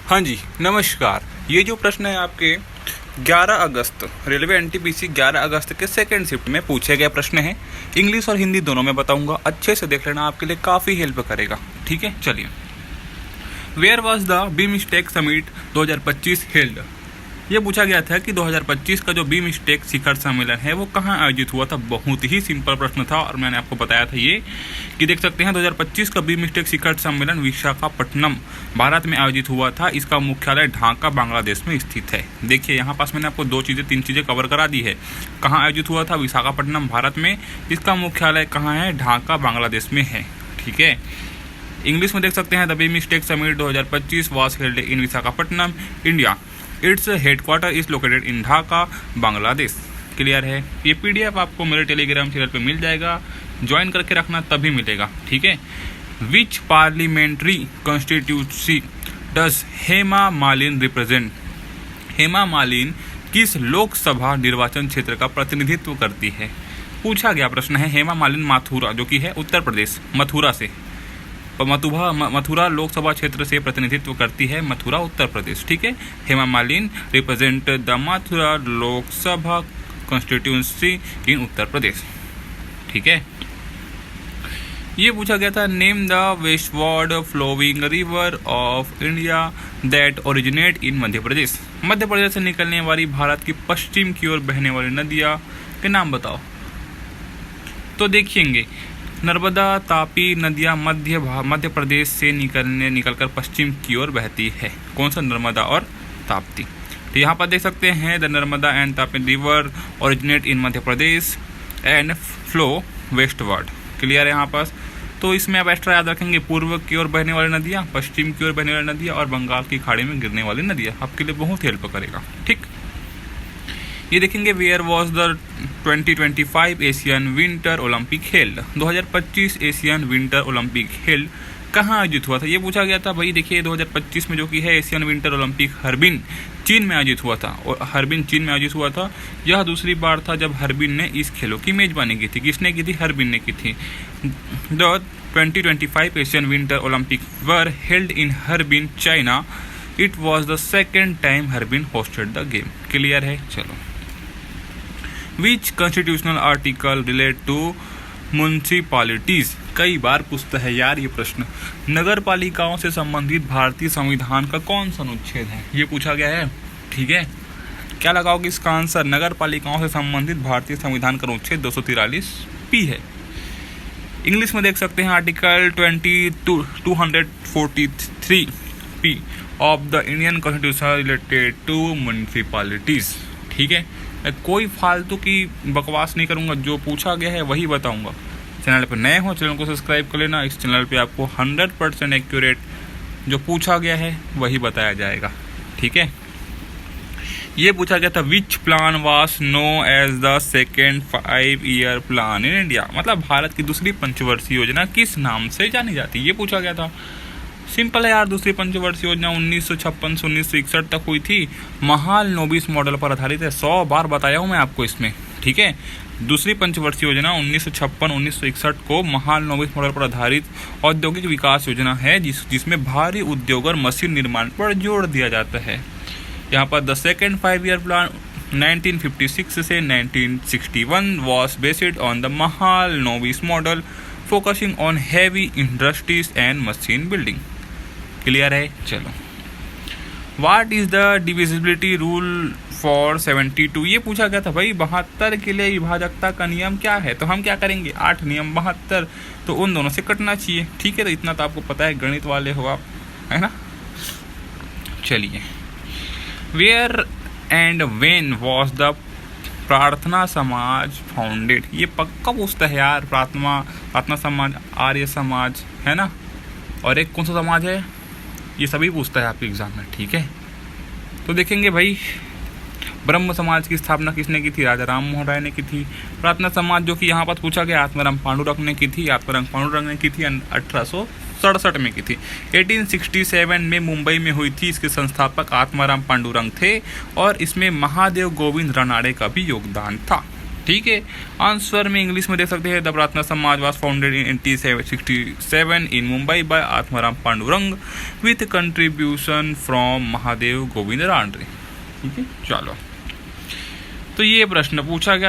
हाँ जी, नमस्कार। ये जो प्रश्न है आपके 11 अगस्त रेलवे एनटीपीसी 11 अगस्त के सेकंड शिफ्ट में पूछे गए प्रश्न है। इंग्लिश और हिंदी दोनों में बताऊंगा, अच्छे से देख लेना, आपके लिए काफ़ी हेल्प करेगा। ठीक है, चलिए। Where was the BIMSTEC summit 2025 held. ये पूछा गया था कि 2025 का जो बीमस्टेक शिखर सम्मेलन है वो कहाँ आयोजित हुआ था। बहुत ही सिंपल प्रश्न था और मैंने आपको बताया था ये कि देख सकते हैं 2025 का बीमस्टेक शिखर सम्मेलन विशाखापट्टनम भारत में आयोजित हुआ था। इसका मुख्यालय ढाका बांग्लादेश में स्थित है। देखिए यहाँ पास मैंने आपको तीन चीज़ें कवर करा दी है। कहाँ आयोजित हुआ था, विशाखापट्टनम भारत में। इसका मुख्यालय कहाँ है, ढाका बांग्लादेश में है। ठीक है। इंग्लिश में देख सकते हैं the BIMSTEC summit 2025 was held in Visakhapatnam, India. Its headquarter is located in Dhaka, Bangladesh. Clear है। ये पीडीएफ आपको मेरे टेलीग्राम चैनल पे मिल जाएगा, ज्वाइन करके रखना तभी मिलेगा। ठीक है। Which parliamentary constituency does Hema Malini represent. Hema Malini किस लोकसभा निर्वाचन क्षेत्र का प्रतिनिधित्व करती है। पूछा गया प्रश्न है। हेमा मालिनी मथुरा, जो कि है उत्तर प्रदेश, मथुरा से, मथुरा लोकसभा क्षेत्र से प्रतिनिधित्व करती है, मथुरा उत्तर प्रदेश। ठीक है। Hema Malini represent the Mathura Lok Sabha constituency in Uttar Pradesh. ठीक है। ये पूछा गया था name the westward flowing river of India that originate in Madhya Pradesh. Madhya Pradesh से निकलने वाली भारत की पश्चिम की ओर बहने वाली नदियाँ के नाम बताओ। तो देखिएंगे, नर्मदा तापी नदियाँ मध्य प्रदेश से निकलकर पश्चिम की ओर बहती है। कौन सा, नर्मदा और ताप्ती। तो यहाँ पर देख सकते हैं the Narmada and Tapi river originate in Madhya Pradesh and flow westward. Clear है यहाँ पास। तो इसमें आप एक्स्ट्रा याद रखेंगे, पूर्व की ओर बहने वाली नदियाँ, पश्चिम की ओर बहने वाली नदियाँ और बंगाल की खाड़ी में गिरने वाली नदियाँ। आपके लिए बहुत हेल्प करेगा। ठीक। ये देखेंगे where was the 2025 Asian winter Olympic held. 2025 Asian winter Olympic held कहाँ आयोजित हुआ था। ये पूछा गया था भाई। देखिए 2025 में जो कि है एशियन विंटर ओलंपिक हर्बिन चीन में आयोजित हुआ था, और हर्बिन चीन में आयोजित हुआ था। यह दूसरी बार था जब हर्बिन ने इस खेलों की मेजबानी की थी। किसने की थी, हर्बिन ने की थी। The 2025 Asian winter Olympic were held in Harbin, China. It was the second time Harbin hosted the game. Clear है। चलो। Which constitutional article relate to municipalities. कई बार पूछता है यार ये प्रश्न। नगर पालिकाओं से संबंधित भारतीय संविधान का कौन सा अनुच्छेद है, ये पूछा गया है। ठीक है। क्या लगाओगे इसका आंसर, नगर पालिकाओं से संबंधित भारतीय संविधान का अनुच्छेद 243 है। इंग्लिश में देख सकते हैं article 243 of the Indian constitution related to municipalities. ठीक है। कोई फालतू की बकवास नहीं करूंगा, जो पूछा गया है वही बताऊंगा। चैनल पर नए हो चैनल को सब्सक्राइब कर लेना। इस चैनल पे आपको 100% एक्यूरेट जो पूछा गया है वही बताया जाएगा। ठीक है। ये पूछा गया था which plan was known as the second 5-year plan in India. मतलब भारत की दूसरी पंचवर्षीय योजना किस नाम से जानी जाती है, ये पूछा गया था। सिंपल है यार, दूसरी पंचवर्षीय योजना 1956 से 1961 तक हुई थी। महालनोबिस मॉडल पर आधारित है। 100 बार बताया हूँ मैं आपको इसमें। ठीक है। दूसरी पंचवर्षीय योजना 1956-1961 को महालनोबिस मॉडल पर आधारित औद्योगिक विकास योजना है, जिसमें भारी उद्योग और मशीन निर्माण पर जोर दिया जाता है। यहाँ पर द सेकेंड 5-year प्लान 1956 से 1961 was based on the Mahalanobis model focusing on heavy industries and machine building. Clear है। चलो। What is the divisibility rule for 72। ये पूछा गया था भाई 72 के लिए विभाजकता का नियम क्या है। तो हम क्या करेंगे, 8 नियम 72, तो उन दोनों से कटना चाहिए। ठीक है। तो इतना तो आपको पता है, गणित वाले हो आप, है ना। चलिए। Where and when was the Prarthana Samaj founded. ये पक्का पूछता है यार। प्रार्थना समाज, आर्य समाज, है ना। और एक कौन सा समाज है, ये सभी पूछता है आपके एग्जाम में। ठीक है। तो देखेंगे भाई, ब्रह्म समाज की स्थापना किसने की थी, राजा राम मोहन राय ने की थी। प्रार्थना समाज जो कि यहाँ पर पूछा गया आत्माराम पांडुरंग ने की थी। आत्माराम पांडुरंग ने की थी 1867 में की थी। 1867 में मुंबई में हुई थी। इसके संस्थापक आत्माराम पांडुरंग थे और इसमें महादेव गोविंद रानाडे का भी योगदान था। ठीक है। आंसर में इंग्लिश में देख सकते हैं, the Prarthana Samaj was founded in 1867 in Mumbai by Atmaram Pandurang with contribution from Mahadev Govind Ranade. ठीक है, चलो, तो ये प्रश्न पूछा गया।